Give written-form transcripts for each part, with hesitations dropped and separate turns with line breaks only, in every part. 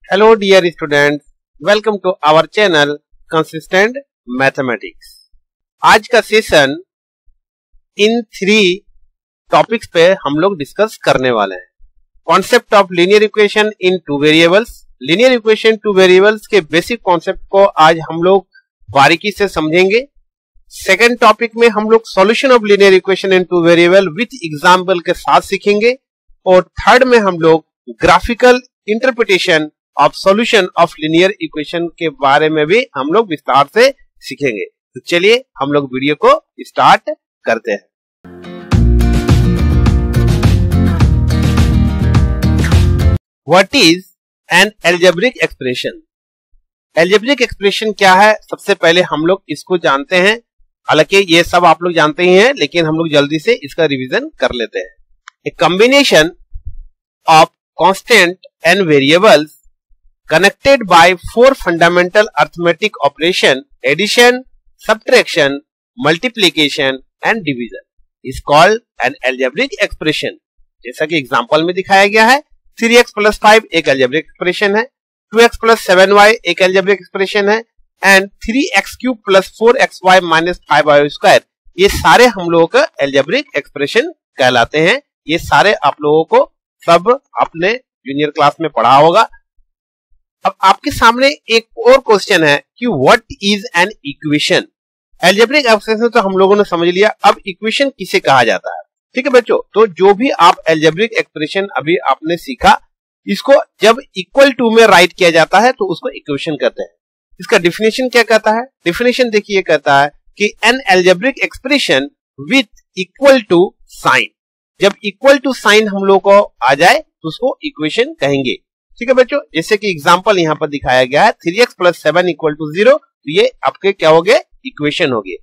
Hello dear students, welcome to our channel Consistent Mathematics। आज का session in 3 topics पे हम लोग डिस्कस करने वाले हैं। Concept of linear equation in 2 variables. Linear equation 2 variables के बेसिक कॉन्सेप्ट को आज हम लोग बारीकी से समझेंगे। सेकेंड टॉपिक में हम लोग solution of linear equation in 2 variable with example के साथ सीखेंगे। और थर्ड में हम लोग graphical interpretation of solution of linear equation के बारे में भी हम लोग विस्तार से सीखेंगे। तो चलिए हम लोग वीडियो को स्टार्ट करते हैं। What is an algebraic expression? Algebraic expression क्या है, सबसे पहले हम लोग इसको जानते हैं। हालांकि ये सब आप लोग जानते ही हैं, लेकिन हम लोग जल्दी से इसका रिवीजन कर लेते हैं। A combination of constant and variables connected by 4 fundamental arithmetic operation: addition, subtraction, multiplication and division is called an algebraic expression। जैसा कि एग्जांपल में दिखाया गया है, 3x plus 5 एक algebraic expression है, 2x plus 7y एक algebraic expression है, and 3x cube plus 4xy minus 5y square ये सारे हम लोगों का algebraic expression कहलाते हैं। ये सारे आप लोगों को सब आपने जूनियर क्लास में पढ़ा होगा। अब आपके सामने एक और क्वेश्चन है कि what is an equation? Algebraic expression तो हम लोगों ने समझ लिया, अब इक्वेशन किसे कहा जाता है? ठीक है बच्चों, तो जो भी आप अलजेब्रिक एक्सप्रेशन अभी आपने सीखा, इसको जब इक्वल टू में राइट किया जाता है तो उसको इक्वेशन कहते हैं। इसका डेफिनेशन क्या कहता है? डेफिनेशन देखिए, कहता है कि an algebraic expression with equal to sign. जब इक्वल टू साइन हम लोग को आ जाए तो उसको इक्वेशन कहेंगे। ठीक है बच्चों, जैसे कि एग्जांपल यहाँ पर दिखाया गया है, 3x plus 7 इक्वल टू 0, तो ये आपके क्या हो गए? इक्वेशन हो गए।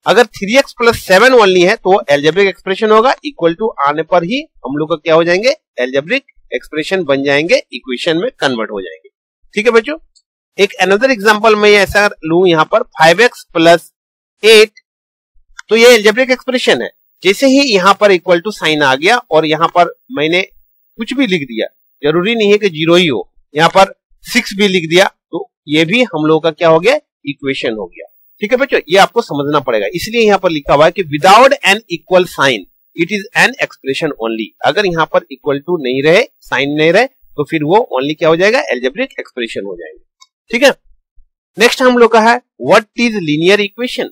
अगर 3x plus 7 ओनली है तो अलजेब्रिक एक्सप्रेशन होगा, इक्वल टू आने पर ही हम लोग का क्या हो जाएंगे? अलजेब्रिक एक्सप्रेशन बन जाएंगे, इक्वेशन में कन्वर्ट हो जाएंगे। ठीक है बच्चों, एक अनदर एग्जाम्पल मैं ऐसा लू यहाँ पर 5x plus 8, तो ये अलजेब्रिक एक्सप्रेशन है। जैसे ही यहां पर इक्वल टू साइन आ गया और यहां पर मैंने कुछ भी लिख दिया, जरूरी नहीं है कि 0 ही हो, यहां पर 6 भी लिख दिया, तो ये भी हम लोगों का क्या हो गया? इक्वेशन हो गया। ठीक है बच्चों, ये आपको समझना पड़ेगा, इसलिए यहां पर लिखा हुआ है कि without an equal sign it is an expression only. अगर यहां पर इक्वल टू नहीं रहे, साइन नहीं रहे, तो फिर वो ओनली क्या हो जाएगा? अलजेब्रिक एक्सप्रेशन हो जाएगा। ठीक है, नेक्स्ट हम लोग का है व्हाट इज लीनियर इक्वेशन।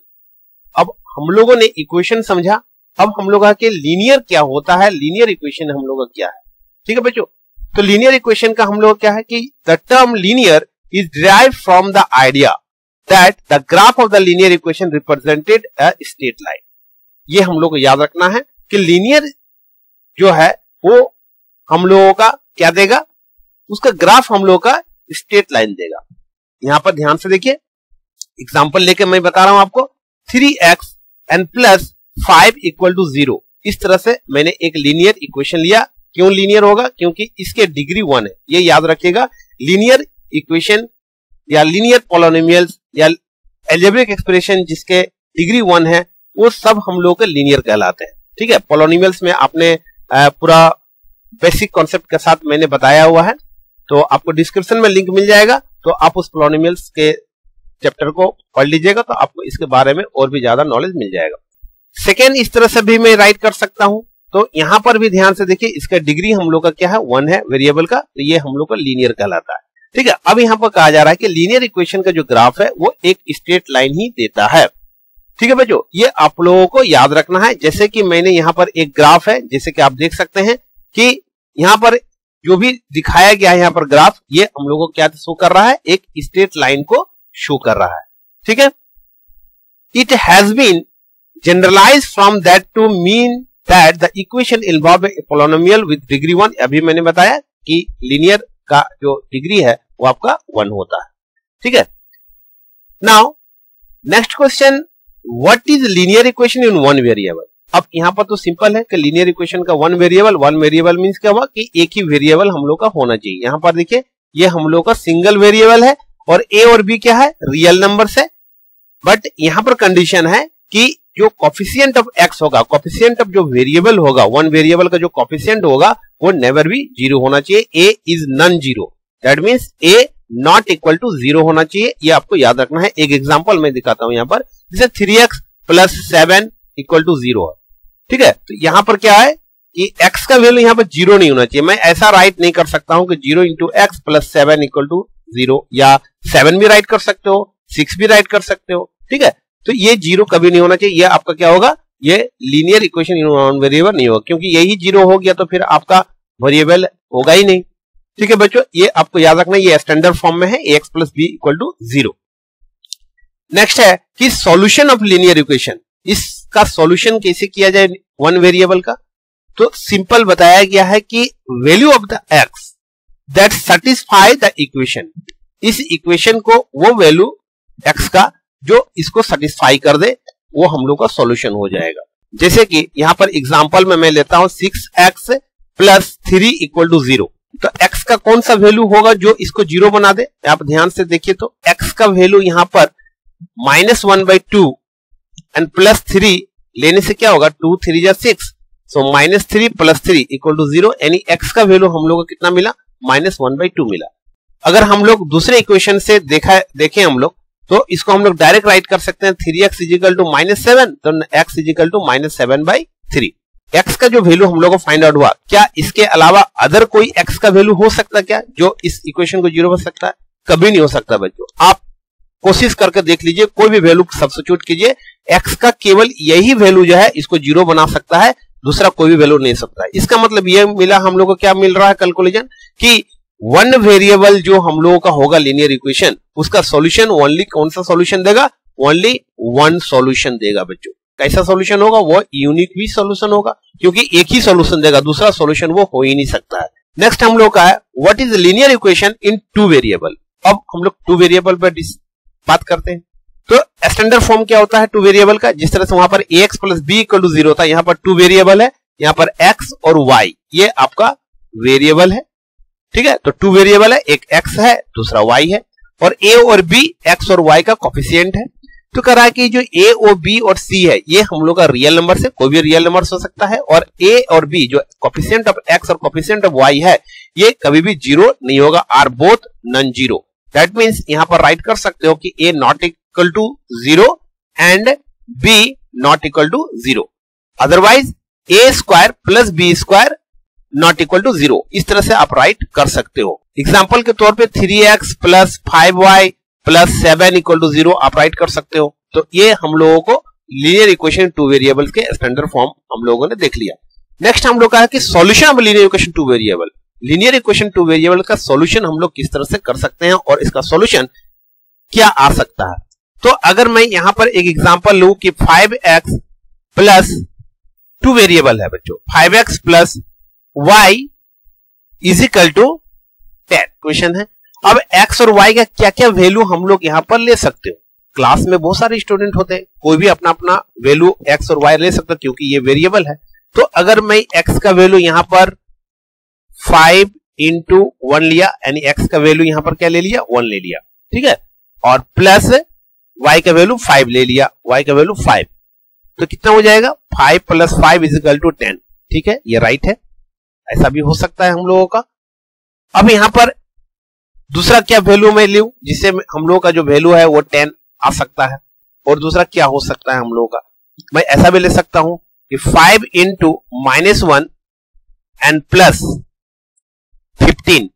अब हम लोगों ने इक्वेशन समझा, अब हम लोग के लीनियर क्या होता है, लीनियर इक्वेशन हम लोग का क्या है। ठीक है बच्चों, तो लीनियर इक्वेशन का हम लोग क्या है कि the term linear is derived from the idea that the graph of the linear equation represented a straight line. ये हम लोग को याद रखना है कि लीनियर जो है वो हम लोगों का क्या देगा? उसका ग्राफ हम लोग का स्ट्रेट लाइन देगा। यहां पर ध्यान से देखिए, एग्जाम्पल लेके मैं बता रहा हूं आपको, 3x and plus 5 equal to 0, इस तरह से मैंने एक लीनियर इक्वेशन लिया। क्यों लीनियर होगा? क्योंकि इसके डिग्री 1 है। ये याद रखिएगा, लीनियर इक्वेशन या लीनियर पॉलिनोमियल्स या अलजेब्रिक एक्सप्रेशन जिसके डिग्री 1 है वो सब हम लोग के लीनियर कहलाते हैं। ठीक है, पॉलिनोमियल्स में आपने पूरा बेसिक कॉन्सेप्ट के साथ मैंने बताया हुआ है, तो आपको डिस्क्रिप्शन में लिंक मिल जाएगा, तो आप उस पॉलिनोमियल्स के चैप्टर को पढ़ लीजिएगा, तो आपको इसके बारे में और भी ज्यादा नॉलेज मिल जाएगा। सेकेंड, इस तरह से भी मैं राइट कर सकता हूं, तो यहां पर भी ध्यान से देखिए, इसका डिग्री हम लोग का क्या है? 1 है वेरिएबल का, तो ये हम लोग का लीनियर कहलाता है। ठीक है, अब यहां पर कहा जा रहा है कि लीनियर इक्वेशन का जो ग्राफ है वो एक स्ट्रेट लाइन ही देता है। ठीक है बच्चों, ये आप लोगों को याद रखना है। जैसे कि मैंने यहां पर एक ग्राफ है, जैसे कि आप देख सकते हैं कि यहां पर जो भी दिखाया गया है यहाँ पर ग्राफ, ये हम लोगों को क्या शो कर रहा है? एक स्ट्रेट लाइन को शो कर रहा है। ठीक है, it has been generalized from that to mean that the equation involve a polynomial with degree 1। अभी मैंने बताया कि लीनियर का जो डिग्री है वो आपका 1 होता है। ठीक है, now next question, what is linear equation in 1 variable? अब यहां पर तो सिंपल है कि लीनियर इक्वेशन का 1 वेरिएबल मींस क्या हुआ कि एक ही वेरिएबल हम लोग का होना चाहिए। यहां पर देखिए, ये हम लोग का सिंगल वेरिएबल है और ए और बी क्या है? रियल नंबर्स है। बट यहां पर कंडीशन है कि जो कोफिशिएंट ऑफ एक्स होगा, कोफिशिएंट ऑफ जो वेरिएबल होगा, 1 वेरिएबल का जो कोफिशिएंट होगा वो नेवर भी 0 होना चाहिए। A is non 0। That means A not equal to 0 होना चाहिए, ये आपको याद रखना है। एक एग्जांपल मैं दिखाता हूं यहां पर, जैसे 3x प्लस 7 इक्वल टू 0 है, ठीक है। तो यहां पर क्या है कि x का वैल्यू यहां पर 0 नहीं होना चाहिए। मैं ऐसा राइट नहीं कर सकता हूं कि 0 into X plus 7 equal to 0, या 7 भी राइट कर सकते हो, 6 भी राइट कर सकते हो, ठीक है। तो ये 0 कभी नहीं होना चाहिए। ये आपका क्या होगा, ये लीनियर इक्वेशन नॉन वेरिएबल नहीं होगा, क्योंकि यही 0 हो गया तो फिर आपका वेरिएबल होगा ही नहीं, ठीक है बच्चों। ये आपको याद रखना, ये स्टैंडर्ड फॉर्म में है, ax plus B equal to 0। Next है कि सॉल्यूशन ऑफ लीनियर इक्वेशन, इसका सॉल्यूशन कैसे किया जाए वन वेरिएबल का। तो सिंपल बताया गया है कि value of the x that satisfy the equation, इस इक्वेशन को वो वैल्यू x का जो इसको सेटिस्फाई कर दे, वो हम लोग का सॉल्यूशन हो जाएगा। जैसे कि यहां पर एग्जांपल में मैं लेता हूं 6x प्लस 3 इक्वल टू 0। तो x का कौन सा वैल्यू होगा जो इसको 0 बना दे। आप ध्यान से देखिए तो x का वैल्यू यहां पर -1/2 एंड प्लस 3 लेने से क्या होगा, 2 3 जा 6, सो -3 प्लस 3 इक्वल टू 0, यानी x का वैल्यू हम लोग को कितना मिला, -1/2 मिला। अगर हम लोग दूसरे इक्वेशन से देखें हम लोग, तो इसको हम लोग डायरेक्ट राइट कर सकते हैं 3x इजिकल टू -7, तो x इजिकल टू -7/3। x का जो वैल्यू हम लोग को फाइंड आउट हुआ, क्या इसके अलावा अदर कोई x का वैल्यू हो सकता है क्या जो इस इक्वेशन को 0 बन सकता है? कभी नहीं हो सकता बच्चों। आप कोशिश करके देख लीजिए, कोई भी वैल्यू सब्स्टिट्यूट कीजिए, x का केवल यही वैल्यू जो है इसको 0 बना सकता है, दूसरा कोई भी वैल्यू नहीं सकता है। इसका मतलब ये मिला हम लोग को, क्या मिल रहा है कैलकुलेशन, कि वन वेरिएबल जो हम लोगों का होगा लीनियर इक्वेशन, उसका सॉल्यूशन ओनली कौन सा सॉल्यूशन देगा, ओनली वन सॉल्यूशन देगा बच्चों। कैसा सॉल्यूशन होगा, वो यूनिक भी सॉल्यूशन होगा, क्योंकि एक ही सॉल्यूशन देगा, दूसरा सॉल्यूशन वो हो ही नहीं सकता है। नेक्स्ट हम लोग का है what is linear equation in two variable. अब हम लोग टू वेरिएबल पर बात करते हैं। तो स्टैंडर्ड फॉर्म क्या होता है टू वेरिएबल का, जिस तरह से वहां पर ax plus B equal to 0 होता है, यहां पर टू वेरिएबल है, यहां पर x और y ये आपका वेरिएबल है, ठीक है। तो टू वेरिएबल है, एक x है दूसरा y है, और a और b x और y का कोफिशिएंट है। तो कह रहा है कि जो a और b और c है ये हम लोग का रियल नंबर से, कोई भी रियल नंबर हो सकता है, और a और b जो कोफिशिएंट ऑफ x और कोफिशिएंट ऑफ y है ये कभी भी 0 नहीं होगा, are both non zero. That means यहां पर राइट कर सकते हो कि a not equal to 0 and b not equal to 0, otherwise a square plus b square not equal to 0, इस तरह से आप राइट कर सकते हो। एग्जाम्पल के तौर पे 3x plus 5y plus 7 equal to 0 आप राइट कर सकते हो। तो ये हम लोगों को लीनियर इक्वेशन टू वेरिएबल्स के स्टैंडर्ड फॉर्म हम लोगों ने देख लिया। नेक्स्ट हम लोग का है कि solution of linear equation two variable. Linear equation two variable का सॉल्यूशन हम लोग किस तरह से कर सकते हैं और इसका सॉल्यूशन क्या आ सकता है। तो अगर मैं यहां पर एक एग्जांपल लूं कि 5x प्लस टू वेरिएबल है बच्चों, 5x plus y is equal to 10 question है। अब x और y का क्या क्या वैल्यू हम लोग यहां पर ले सकते हो। क्लास में बहुत सारे स्टूडेंट होते हैं, कोई भी अपना अपना वैल्यू x और y ले सकता है क्योंकि ये वेरिएबल है। तो अगर मैं x का वैल्यू यहां पर 5 इंटू 1 लिया, यानी x का वैल्यू यहां पर क्या ले लिया, 1 ले लिया, ठीक है, और प्लस y का वैल्यू 5 ले लिया, y का वैल्यू 5, तो कितना हो जाएगा 5 प्लस 5 इज इक्वल टू 10, ठीक है, ये राइट है। ऐसा भी हो सकता है हम लोगों का। अब यहां पर दूसरा क्या वैल्यू मैं लूं जिससे हम लोगों का जो वैल्यू है वो 10 आ सकता है, और दूसरा क्या हो सकता है हम लोगों का, मैं ऐसा भी ले सकता हूं कि 5 इंटू -1 एंड प्लस 15,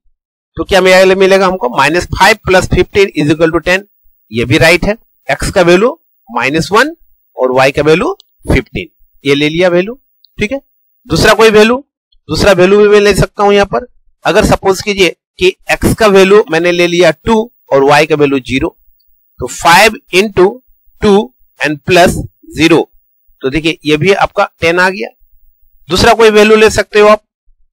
तो क्या मिलेगा हमको -5 प्लस 15 इज इक्वल टू 10, ये भी राइट है। x का वैल्यू -1 और y का वैल्यू 15, ये ले लिया वैल्यू, ठीक है। दूसरा कोई वैल्यू, दूसरा वैल्यू भी मैं ले सकता हूं यहां पर। अगर सपोज कीजिए कि x का वैल्यू मैंने ले लिया 2 और y का वैल्यू 0, तो 5 इंटू 2 एंड प्लस 0, तो देखिए ये भी आपका 10 आ गया। दूसरा कोई वैल्यू ले सकते हो आप,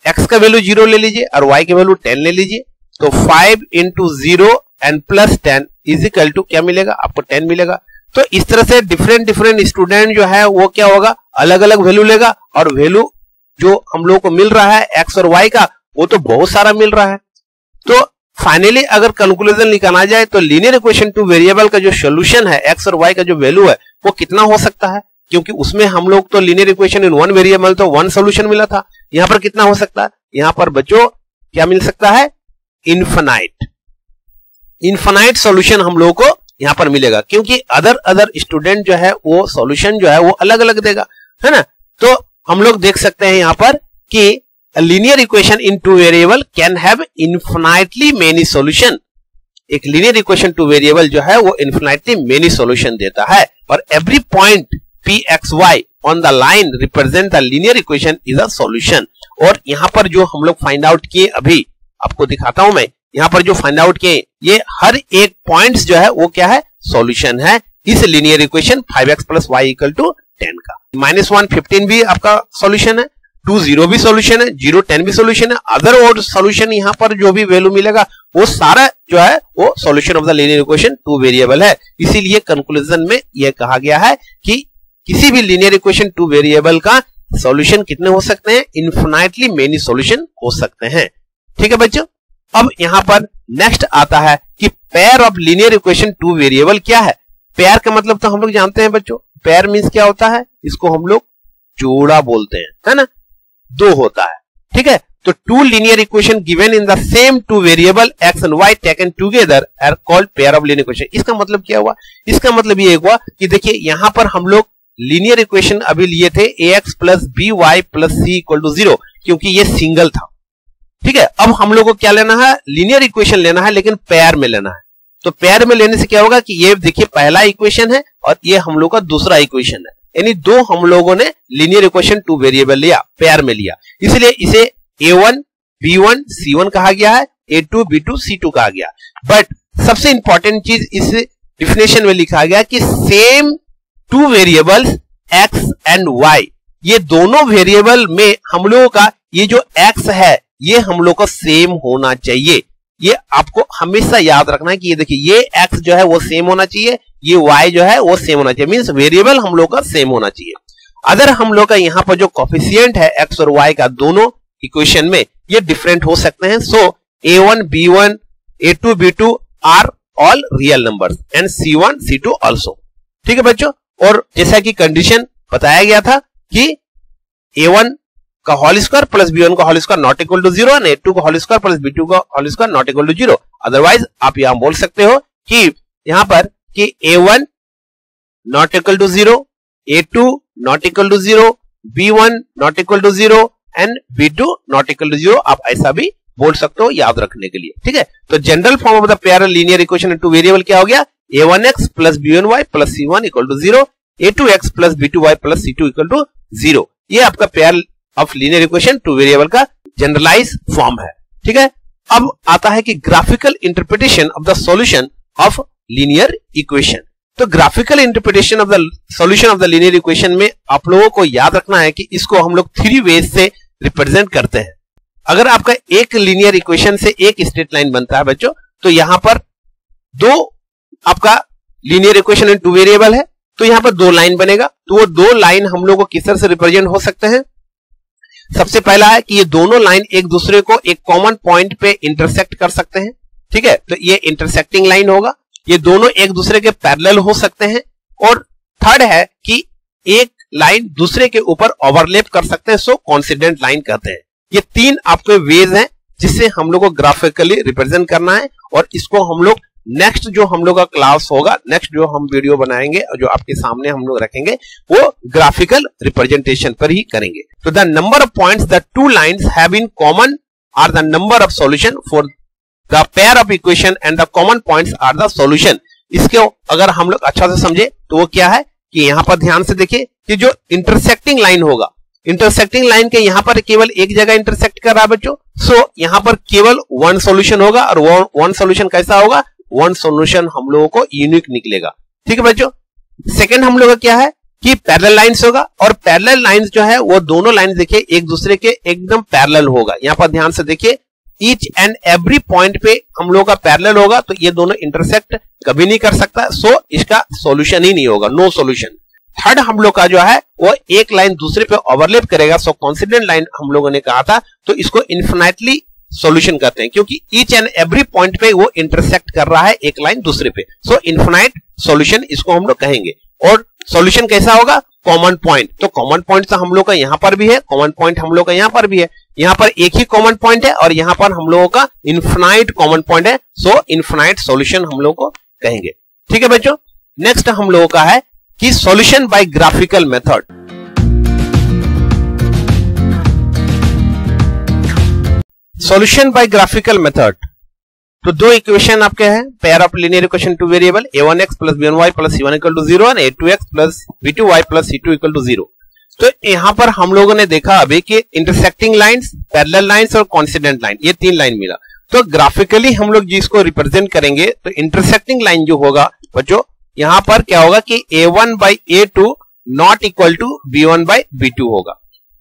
x का वैल्यू 0 ले लीजिए और y का वैल्यू 10 ले लीजिए, तो 5 into 0 and plus 10 is equal to क्या मिलेगा, आपको 10 मिलेगा। तो इस तरह से डिफरेंट स्टूडेंट जो है वो क्या होगा, अलग अलग वैल्यू लेगा, और वैल्यू जो हम लोगों को मिल रहा है x और y का वो तो बहुत सारा मिल रहा है। तो फाइनली अगर कैलकुलेशन निकाला जाए तो लीनियर इक्वेशन टू वेरिएबल का जो सोल्यूशन है x और y का जो वैल्यू है वो कितना हो सकता है, क्योंकि उसमें हम लोग तो linear equation in one variable तो वन सोल्यूशन मिला था। यहां पर कितना हो सकता है, यहां पर बच्चों क्या मिल सकता है, इनफाइनाइट सॉल्यूशन हम लोगों को यहां पर मिलेगा, क्योंकि अदर स्टूडेंट जो है वो सॉल्यूशन जो है वो अलग अलग देगा, है ना। तो हम लोग देख सकते हैं यहां पर कि linear equation in two variable can have infinitely many solution. एक लीनियर इक्वेशन टू वेरिएबल जो है वो इनफाइनाइटली मेनी सॉल्यूशन देता है, और every point p x y on the line represent the linear equation is a solution. और यहां पर जो हम लोग फाइंड आउट किए, अभी आपको दिखाता हूं मैं, यहां पर जो फाइंड आउट किए ये हर एक पॉइंट्स जो है वो क्या है, सॉल्यूशन है इस लीनियर इक्वेशन 5x + y = 10 का। -1 15 भी आपका सॉल्यूशन है, 2 0 भी सॉल्यूशन है, 0 10 भी सॉल्यूशन है। अदर और सॉल्यूशन यहां पर जो भी वैल्यू मिलेगा वो सारा जो है वो solution of the linear equation two variable है। इसीलिए कंक्लूजन में यह कहा गया है कि किसी भी लीनियर इक्वेशन टू वेरिएबल का सॉल्यूशन कितने हो सकते हैं, इनफिनाइटली मेनी सॉल्यूशन हो सकते हैं। ठीक है बच्चों, अब यहां पर नेक्स्ट आता है कि pair of linear equation two variable क्या है। पेयर का मतलब तो हम लोग जानते हैं बच्चों, पेयर मींस क्या होता है, इसको हम लोग जोड़ा बोलते हैं, है ना, दो होता है। ठीक है, तो two linear equation given in the same two variable x and y taken together are called pair of linear equation. इसका मतलब क्या हुआ, इसका मतलब ये हुआ कि देखिए यहां पर हम लोग लीनियर इक्वेशन अभी लिए थे ax + by + c = 0, क्योंकि ये सिंगल था। ठीक है, अब हम लोग को क्या लेना है, लीनियर इक्वेशन लेना है, लेकिन पेयर में लेना है। तो पेयर में लेने से क्या होगा कि ये देखिए पहला इक्वेशन है और ये हम लोग का दूसरा इक्वेशन है, यानी दो हम लोगों ने लीनियर इक्वेशन टू वेरिएबल लिया, पेयर में लिया, इसलिए इसे a1 b1 c1 कहा गया है, a2 b2 c2 कहा गया। बट सबसे इंपॉर्टेंट चीज इस डिफिनेशन में लिखा गया कि same two variables x and y, ये दोनों वेरिएबल में हम लोगों का ये जो x है ये हम लोग को सेम होना चाहिए। ये आपको हमेशा याद रखना है कि ये देखिए ये x जो है वो सेम होना चाहिए, ये y जो है वो सेम होना चाहिए, मींस वेरिएबल हम लोग का सेम होना चाहिए। अगर हम लोग का यहाँ पर जो कोफिशिएंट है x और y का दोनों इक्वेशन में ये डिफरेंट हो सकते हैं, so a1 b1 a2 b2 are all real numbers and c1 c2 also. ठीक है बच्चों, और जैसा कि कंडीशन बताया गया था कि a1 का होल स्क्वायर प्लस b1 का whole square not equal to 0 and a2 का होल स्क्वायर प्लस b2 का whole square not equal to 0। Otherwise आप यहां बोल सकते हो कि यहां पर कि a1 not equal to 0, a2 not equal to 0, b1 not equal to 0 and b2 not equal to 0। आप ऐसा भी बोल सकते हो याद रखने के लिए। ठीक है, तो general form of the pair linear equation two variable क्या हो गया, a1x + b1y + c1 = 0, a2x + b2y + c2 = 0। ये आपका pair of linear equation two variable का जनरलाइज फॉर्म है। ठीक है, अब आता है कि graphical interpretation of the solution of linear equation. तो graphical interpretation of the solution of the linear equation में आप लोगों को याद रखना है कि इसको हम लोग 3 वेज से रिप्रेजेंट करते हैं। अगर आपका एक लीनियर इक्वेशन से एक स्ट्रेट लाइन बनता है बच्चों, तो यहां पर दो आपका linear equation in two variable है, तो यहां पर 2 लाइन बनेगा। तो वो 2 लाइन हम लोग को किस तरह से रिप्रेजेंट हो सकते हैं। सबसे पहला है कि ये दोनों लाइन एक दूसरे को एक कॉमन पॉइंट पे इंटरसेक्ट कर सकते हैं। ठीक है, तो ये इंटरसेक्टिंग लाइन होगा, ये दोनों एक दूसरे के पैरेलल हो सकते हैं। और थर्ड है कि एक लाइन दूसरे के ऊपर ओवरलैप कर सकते हैं, सो कोइंसिडेंट लाइन कहते हैं। ये 3 आपके वेज हैं जिससे हम लोग को ग्राफिकली रिप्रेजेंट करना है, और इसको हम लोग नेक्स्ट जो हम लोग का क्लास होगा, नेक्स्ट जो हम वीडियो बनाएंगे और जो आपके सामने हम लोग रखेंगे वो ग्राफिकल रिप्रेजेंटेशन पर ही करेंगे। तो the number of points the two lines have in common are the number of solution for the pair of equation and the common points are the solution. इसके अगर हम लोग अच्छा से समझे तो वो क्या है कि यहां पर ध्यान से देखिए कि जो इंटरसेक्टिंग लाइन होगा, इंटरसेक्टिंग लाइन के यहां पर केवल एक जगह इंटरसेक्ट कर रहा है बच्चों, सो यहां पर केवल 1 सॉल्यूशन होगा, और 1 सॉल्यूशन कैसा होगा, 1 सॉल्यूशन हम लोगों को यूनिक निकलेगा। ठीक है बच्चों, सेकंड हम लोग का क्या है कि पैरेलल लाइंस होगा, और पैरेलल लाइंस जो है वो दोनों लाइंस देखिए एक दूसरे के एकदम पैरेलल होगा। यहां पर ध्यान से देखिए ईच एंड एवरी पॉइंट पे हम लोग का पैरेलल होगा, तो ये दोनों इंटरसेक्ट कभी नहीं कर सकता, सो इसका सॉल्यूशन ही नहीं होगा, नो सॉल्यूशन। थर्ड हम लोग का जो है वो एक लाइन दूसरे पे ओवरलैप करेगा, सो कोइंसिडेंट लाइन हम लोगों ने कहा था, तो इसको इनफिनाइटली सॉल्यूशन कहते हैं, क्योंकि ईच एंड एवरी पॉइंट पे वो इंटरसेक्ट कर रहा है एक लाइन दूसरे पे, सो इनफिनाइट सॉल्यूशन इसको हम लोग कहेंगे। और सॉल्यूशन कैसा होगा, कॉमन पॉइंट। तो कॉमन पॉइंट तो हम लोग का यहां पर भी है, कॉमन पॉइंट हम लोग का यहां पर भी है, यहाँ पर एक ही कॉमन पॉइंट है और यहाँ पर हम लोगों का इन्फिनाइट कॉमन पॉइंट है, सो इन्फिनाइट सॉल्यूशन हम लोग को कहेंगे। ठीक है बच्चों, नेक्स्ट हम लोगों का है कि solution by graphical method. Solution by graphical method, तो दो इक्वेशन आपके हैं, pair of linear equation two variable a1x plus b1y plus c1 equal to 0 और a2x plus b2y plus c2 equal to 0। तो यहां पर हम लोगों ने देखा अभी कि इंटरसेक्टिंग लाइंस, पैरेलल लाइंस और कोइंसिडेंट लाइन, ये तीन लाइन मिला। तो ग्राफिकली हम लोग जिसको रिप्रेजेंट करेंगे तो इंटरसेक्टिंग लाइन जो होगा बच्चों, यहां पर क्या होगा कि a1 by a2 not equal to b1 by b2 होगा।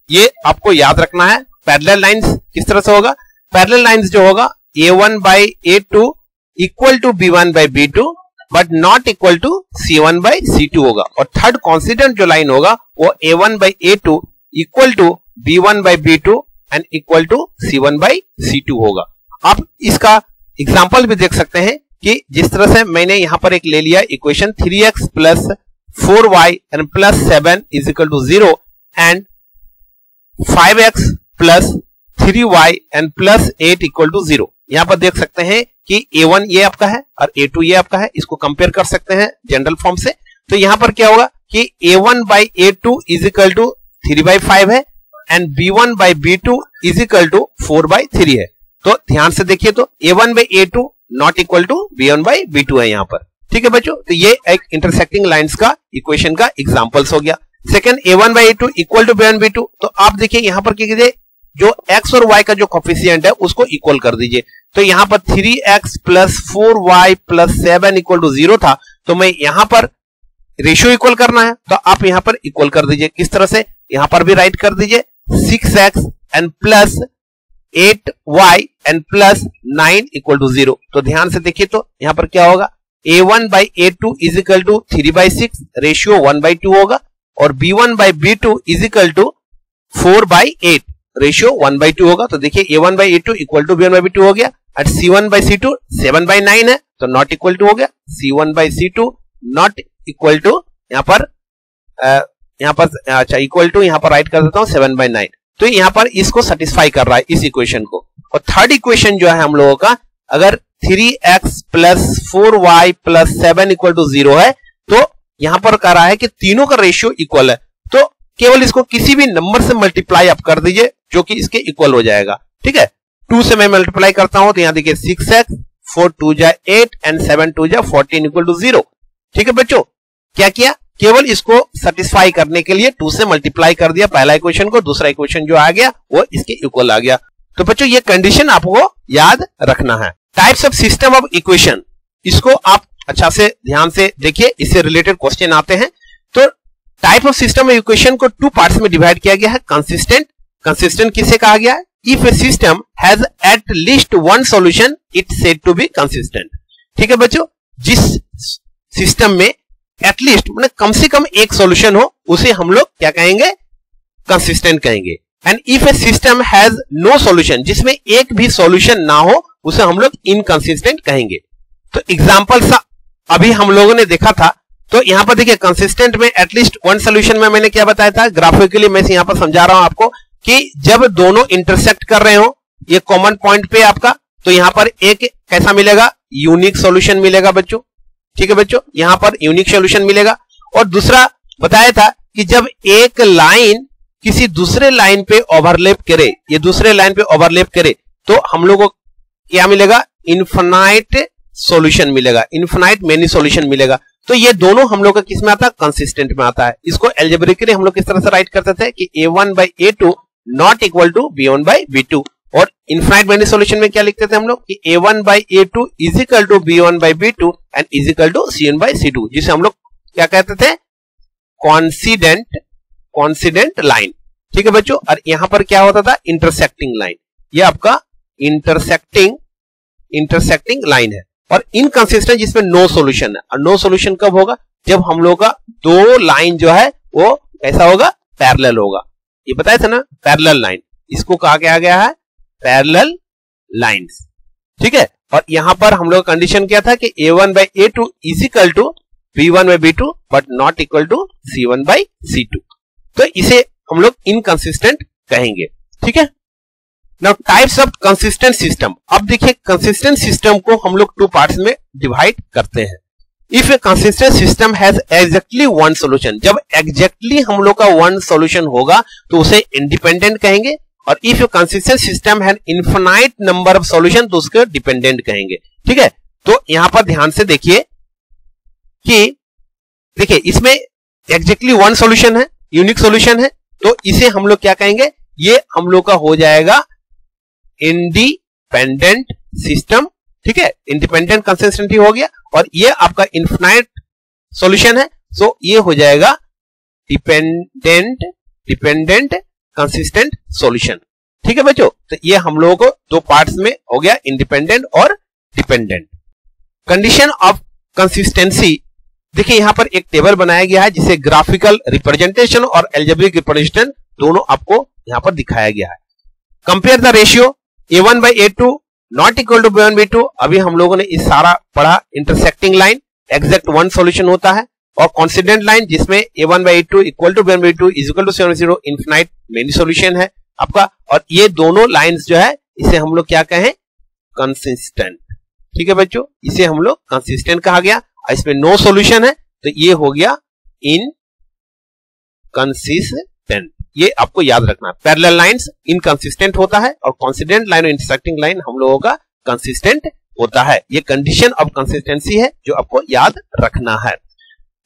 ये आपको याद रखना है। पैरेलल लाइंस किस तरह से होगा, पैरेलल लाइंस जो होगा a1 by a2 equal to b1 by b2 but not equal to c1 by c2 होगा। और थर्ड कॉन्सिडेंट जो लाइन होगा वो a1 by a2 equal to b1 by b2 and equal to c1 by c2 होगा। आप इसका example भी देख सकते हैं कि जिस तरह से मैंने यहां पर एक ले लिया equation 3x plus 4y and plus 7 is equal to 0 and 5x plus 3y and plus 8 equal to 0। यहां पर देख सकते हैं कि a1 ये आपका है और a2 ये आपका है, इसको कंपेयर कर सकते हैं जनरल फॉर्म से। तो यहां पर क्या होगा कि a1 by a2 is equal to 3 by 5 है and b1 by b2 is equal to 4 by 3 है। तो ध्यान से देखिए, तो a1 by a2 not equal to b1 by b2 है यहां पर। ठीक है बच्चों, तो ये एक इंटरसेक्टिंग लाइंस का इक्वेशन का एग्जांपल्स हो गया। Second, a1 by a2 equal to b1 b2, तो आप देखिए यहां पर क्या कीजिए, जो x और y का जो कोफिशिएंट है उसको इक्वल कर दीजिए। तो यहां पर 3x plus 4y plus 7 equal to 0 था, तो मैं यहां पर रेशियो इक्वल करना है तो आप यहां पर इक्वल कर दीजिए। किस तरह से, यहां पर भी राइट कर दीजिए 6x and plus 8y and plus 9 equal to 0। तो ध्यान से देखिए, तो यहां पर क्या होगा, a1 by a2 is equal to 3 by 6 रेशियो 1 बाई 2 होगा और b1 by b2 is equal to 4 by 8 ratio 1 by 2 होगा। तो देखिए a1 by a2 equal to b1 by b2 हो गया और c1 बाई c2 7 बाई 9 है तो नॉट इक्वल टू हो गया, c1 by c2 not equal to यहां पर अच्छा इक्वल टू यहां पर राइट कर देता हूं 7 बाई 9। तो यहां पर इसको सेटिस्फाई कर रहा है इस इक्वेशन को। और थर्ड इक्वेशन जो है हम लोगों का, अगर 3x plus 4y plus 7 equal to 0 है तो यहां पर कह रहा है कि तीनों का रेशियो इक्वल है, तो केवल इसको किसी भी नंबर से मल्टीप्लाई आप कर दीजिए जो कि इसके इक्वल हो जाएगा। ठीक है, 2 से मैं मल्टीप्लाई करता हूं तो यहां देखिए 6x 4 2 जा 8 एंड 7 2 जा 14 इक्वल टू 0। ठीक है बच्चों, क्या किया, केवल इसको सेटिस्फाई करने के लिए 2 से मल्टीप्लाई कर दिया पहला इक्वेशन को, दूसरा इक्वेशन जो आ गया वो इसके इक्वल आ गया। तो बच्चों ये कंडीशन आपको याद रखना है। Types of system of equation, इसको आप अच्छा से ध्यान से देखिए, इससे रिलेटेड क्वेश्चन आते हैं। तो type of system of equation को 2 पार्ट्स में डिवाइड किया गया है। कंसिस्टेंट, कंसिस्टेंट किसे कहा गया है, if a system has at least one solution it said to be consistent. ठीक है बच्चों, जिस सिस्टम में एटलीस्ट मतलब कम से कम एक सॉल्यूशन हो उसे हम लोग क्या कहेंगे, कंसिस्टेंट कहेंगे। And if a system has no solution, जिसमें एक भी सॉल्यूशन ना हो उसे हम लोग इनकंसिस्टेंट कहेंगे। तो एग्जांपल सा अभी हम लोगों ने देखा था। तो यहां पर देखिए कंसिस्टेंट में एटलीस्ट वन सॉल्यूशन में मैंने क्या बताया था, ग्राफिकली मैं यहां पर समझा रहा हूं आपको कि जब दोनों इंटरसेक्ट कर रहे हो ये कॉमन पॉइंट पे आपका, तो यहां पर एक कैसा मिलेगा, यूनिक सॉल्यूशन मिलेगा बच्चों। ठीक है बच्चों, यहां पर यूनिक सॉल्यूशन मिलेगा। और दूसरा बताया था कि जब एक लाइन किसी दूसरे लाइन पे ओवरलैप करे, ये दूसरे लाइन पे ओवरलैप करे तो हम लोगों को क्या मिलेगा, इनफिनाइट सॉल्यूशन मिलेगा, इनफिनाइट मेनी सॉल्यूशन मिलेगा। तो ये दोनों हम लोग का किस में आता है, कंसिस्टेंट में आता है। इसको अलजेब्रिकली हम लोग किस तरह से राइट करते थे कि a1 by a2 not equal to b1 by b2। और इनफिनाइट मेनी सॉल्यूशन में क्या लिखते थे हम लोग कि a1 by a2 is equal to b1 by b2 and is equal to c1 by c2, जिसे हम लोग क्या कहते थे, कॉन्सिडेंट लाइन। ठीक है बच्चों, और यहां पर क्या होता था, इंटरसेक्टिंग लाइन। ये आपका इंटरसेक्टिंग लाइन है। और इनकंसिस्टेंट जिसमें नो सॉल्यूशन है। और नो सॉल्यूशन कब होगा, जब हम लोग का दो लाइन जो है वो कैसा होगा, पैरेलल होगा। ये बताया था ना, पैरेलल लाइन, इसको कहा गया है पैरेलल लाइंस। ठीक है, और यहां पर हम लोग कंडीशन क्या था कि a1 by a2 is equal to b1 by b2 but not equal to c1 by c2। तो इसे हम लोग इनकंसिस्टेंट कहेंगे। ठीक है, now types of consistent system. अब देखिए कंसिस्टेंट सिस्टम को हम लोग 2 पार्ट्स में डिवाइड करते हैं। If A consistent system has exactly one solution, जब एग्जैक्टली हम लोग का वन सोल्यूशन होगा तो उसे इंडिपेंडेंट कहेंगे, और if A consistent system has infinite number of solution तो उसको डिपेंडेंट कहेंगे। ठीक है, तो यहां पर ध्यान से देखिए कि देखिए इसमें एग्जैक्टली वन सोल्यूशन है, यूनिक सोल्यूशन है, तो इसे हम लोग क्या कहेंगे, ये हम लोग का हो जाएगा इंडिपेंडेंट सिस्टम। ठीक है, इंडिपेंडेंट कंसिस्टेंसी हो गया, और ये आपका इनफिनाइट सॉल्यूशन है, सो ये हो जाएगा डिपेंडेंट कंसिस्टेंट सॉल्यूशन। ठीक है बच्चों, तो ये हम लोगों को 2 पार्ट्स में हो गया, इंडिपेंडेंट और डिपेंडेंट। कंडीशन ऑफ कंसिस्टेंसी, देखिए यहां पर एक टेबल बनाया गया है जिसे ग्राफिकल रिप्रेजेंटेशन और एल्जेब्रिक रिप्रेजेंटेशन दोनों आपको यहां पर दिखाया गया है। Compare the ratio A1/A2 not equal to B1/B2। अभी हम लोगों ने इस सारा पढ़ा। Intersecting line exact one solution होता है, और कॉन्सिडेंट लाइन जिसमें A1/A2 equal to B1/B2 is equal to 7/0 infinite many solution है आपका। और ये दोनों लाइंस जो है इसे हम लोग क्या कहें, कंसिस्टेंट। ठीक है बच्चों, इसे हम लोग कंसिस्टेंट कहा गया। इसमें नो सॉल्यूशन है तो ये हो गया इनकंसिस्टेंट। ये आपको याद रखना है। पैरेलल लाइंस इनकंसिस्टेंट होता है, और कॉन्सिडेंट लाइन और इंटरसेक्टिंग लाइन हम लोगों का कंसिस्टेंट होता है। ये कंडीशन ऑफ कंसिस्टेंसी है जो आपको याद रखना है।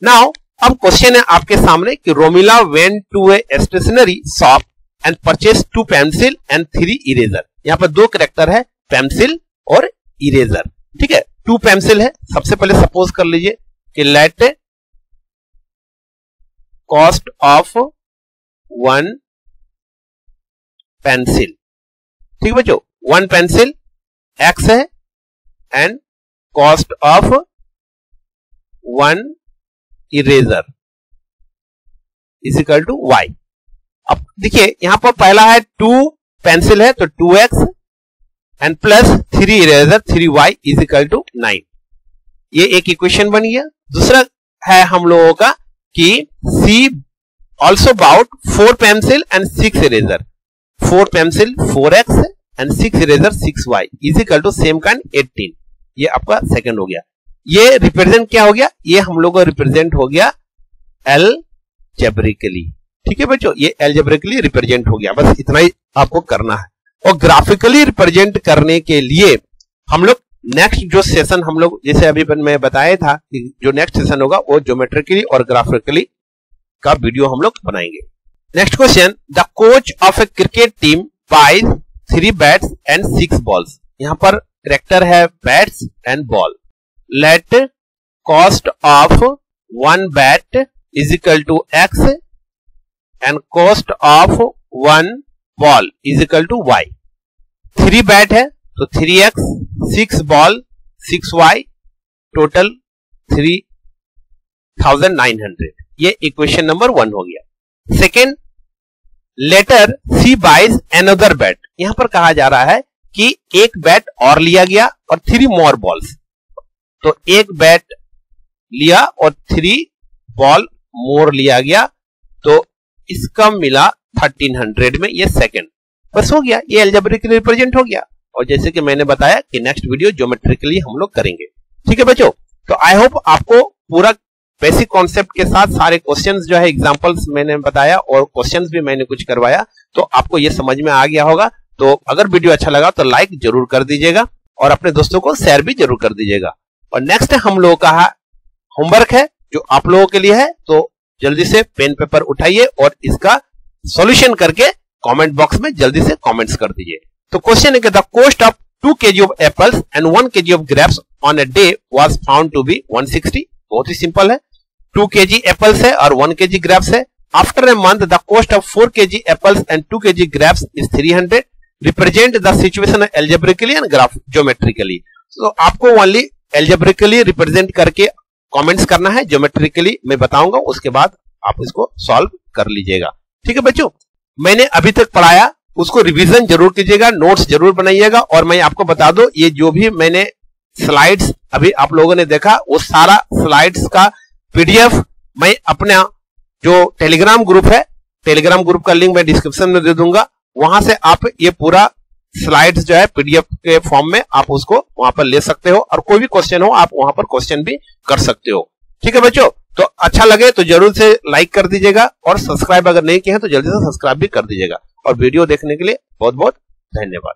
नाउ अब क्वेश्चन है आपके सामने कि Romila went to a stationery shop and purchase 2 pencil and 3 eraser. यहाँ पर 2 कैरेक्टर है, पेंसिल और इरेजर। ठीक है, 2 पेंसिल है। सबसे पहले सपोज कर लीजिए कि लेट कॉस्ट ऑफ 1 पेंसिल। ठीक है बच्चों, 1 पेंसिल x है and cost of 1 eraser is equal to y। अब देखिए यहां पर पहला है 2 पेंसिल है तो 2x and plus 3 eraser 3y is equal to 9। ये एक इक्वेशन बन गया। दूसरा है हम लोगों का कि C also bought 4 pencil and 6 eraser. 4 pencil 4x and 6 eraser 6y is equal to same kind 18। ये आपका सेकंड हो गया। ये रिप्रेजेंट क्या हो गया, ये हम लोग को रिप्रेजेंट हो गया एल्जेब्रिकली। ठीक है बच्चों, ये एल्जेब्रिकली रिप्रेजेंट हो गया। बस इतना ही आपको करना है। और ग्राफिकली रिप्रेजेंट करने के लिए हम लोग नेक्स्ट जो सेशन हम लोग जैसे अभी मैं बताया था कि जो नेक्स्ट सेशन होगा वो ज्योमेट्रिकली और ग्राफिकली का वीडियो हम लोग बनाएंगे। Next question, the coach of a cricket team buys 3 bats and 6 balls. यहां पर कैरेक्टर है bats and ball. Let cost of 1 bat is equal to x and cost of 1 ball is equal to y। 3 bat है तो 3x, 6 ball 6y, total 3900। ये equation number 1 हो गया। Second, letter सी buys another bat. यहां पर कहा जा रहा है कि एक बैट और लिया गया और 3 मोर बॉल्स। तो एक बैट लिया और 3 बॉल मोर लिया गया, तो इसका मिला 1300 में। ये सेकेंड बस हो गया, ये एल्जेब्रिकली रिप्रेजेंट हो गया। और जैसे कि मैंने बताया कि नेक्स्ट वीडियो ज्योमेट्रिकली हम लोग करेंगे। ठीक है बच्चों, तो आई होप आपको पूरा बेसिक कॉन्सेप्ट के साथ सारे क्वेश्चंस जो है एग्जांपल्स मैंने बताया और क्वेश्चंस भी मैंने कुछ करवाया, तो आपको ये समझ में आ गया होगा। तो अगर वीडियो अच्छा लगा तो लाइक जरूर कर दीजिएगा और अपने दोस्तों को शेयर भी जरूर कर दीजिएगा। और नेक्स्ट हम लोगों का होमवर्क है जो आप लोगों के लिए है, तो जल्दी से पेन पेपर उठाइए और इसका सॉल्यूशन करके कमेंट बॉक्स में जल्दी से कमेंट्स कर दीजिए। तो क्वेश्चन है कि the cost of 2 kg of apples and 1 kg of grapes on a day was found to be 160। बहुत ही सिंपल है। 2 kg एप्पल्स है और 1 kg ग्रेप्स है। After a month the cost of 4 kg apples and 2 kg grapes is 300। Represent the situation algebraically and graph geometrically. तो आपको only algebraically represent करके comments करना है, ज्योमेट्रिकली मैं बताऊंगा, उसके बाद आप इसको सॉल्व कर लीजिएगा। ठीक है बच्चों, मैंने अभी तक पढ़ाया उसको रिवीजन जरूर कीजिएगा, नोट्स जरूर बनाइएगा। और मैं आपको बता दूं, ये जो भी मैंने स्लाइड्स अभी आप लोगों ने देखा वो सारा स्लाइड्स का पीडीएफ मैं अपना जो टेलीग्राम ग्रुप है, टेलीग्राम ग्रुप का लिंक मैं डिस्क्रिप्शन में दे दूंगा, वहां से आप ये पूरा स्लाइड्स जो है पीडीएफ के फॉर्म में आप उसको वहां पर ले सकते हो और कोई भी क्वेश्चन हो आप वहां पर क्वेश्चन भी कर सकते हो। ठीक है बच्चों, तो अच्छा लगे तो जरूर से लाइक कर दीजिएगा और सब्सक्राइब अगर नहीं किए हैं तो जल्दी से सब्सक्राइब भी कर दीजिएगा और वीडियो देखने के लिए बहुत बहुत धन्यवाद।